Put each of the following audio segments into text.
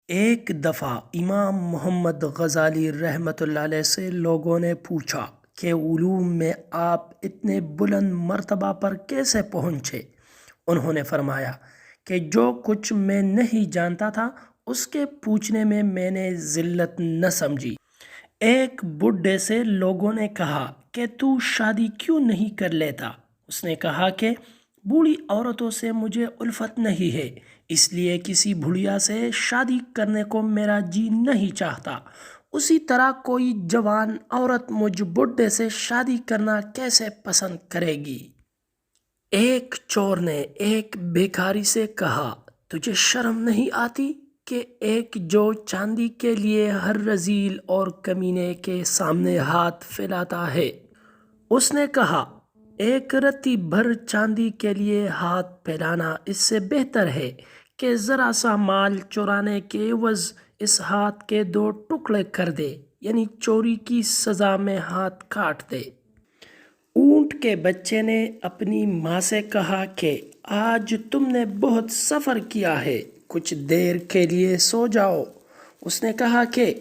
ایک دفعہ امام محمد غزالی رحمۃ اللہ علیہ سے لوگوں نے پوچھا کہ علوم میں آپ اتنے بلند مرتبہ پر کیسے پہنچے؟ انہوں نے فرمایا کہ جو کچھ میں نہیں جانتا تھا اس کے پوچھنے میں نے ذلت نہ سمجھی۔ ایک بڈھے سے لوگوں نے کہا کہ تو شادی کیوں نہیں کر لیتا؟ اس نے کہا کہ بوڑھی عورتوں سے مجھے الفت نہیں ہے، اس لیے کسی بڑھیا سے شادی کرنے کو میرا جی نہیں چاہتا۔ اسی طرح کوئی جوان عورت مجھ بڈھے سے شادی کرنا کیسے پسند کرے گی؟ ایک چور نے ایک بھکاری سے کہا، تجھے شرم نہیں آتی کہ ایک جو چاندی کے لیے ہر رذیل اور کمینے کے سامنے ہاتھ پھیلاتا ہے؟ اس نے کہا، ایک رتی بھر چاندی کے لیے ہاتھ پھیلانا اس سے بہتر ہے کہ ذرا سا مال چرانے کے عوض اس ہاتھ کے 2 ٹکڑے کر دے، یعنی چوری کی سزا میں ہاتھ کاٹ دے۔ اونٹ کے بچے نے اپنی ماں سے کہا کہ آج تم نے بہت سفر کیا ہے، کچھ دیر کے لیے سو جاؤ۔ اس نے کہا کہ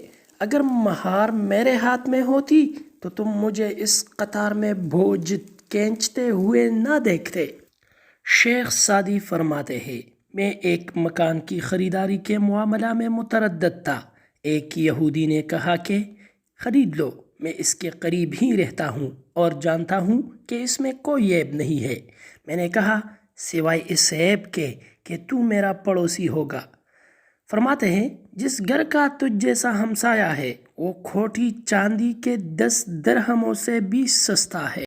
اگر مہار میرے ہاتھ میں ہوتی تو تم مجھے اس قطار میں بوجھ کھینچتے ہوئے نہ دیکھتے۔ شیخ سعدی فرماتے ہیں، میں ایک مکان کی خریداری کے معاملہ میں متردد تھا۔ ایک یہودی نے کہا کہ خرید لو، میں اس کے قریب ہی رہتا ہوں اور جانتا ہوں کہ اس میں کوئی عیب نہیں ہے۔ میں نے کہا، سوائے اس عیب کے کہ تو میرا پڑوسی ہوگا۔ فرماتے ہیں، جس گھر کا تجھ جیسا ہمسایہ ہے وہ کھوٹی چاندی کے 10 درہموں سے بھی سستا ہے۔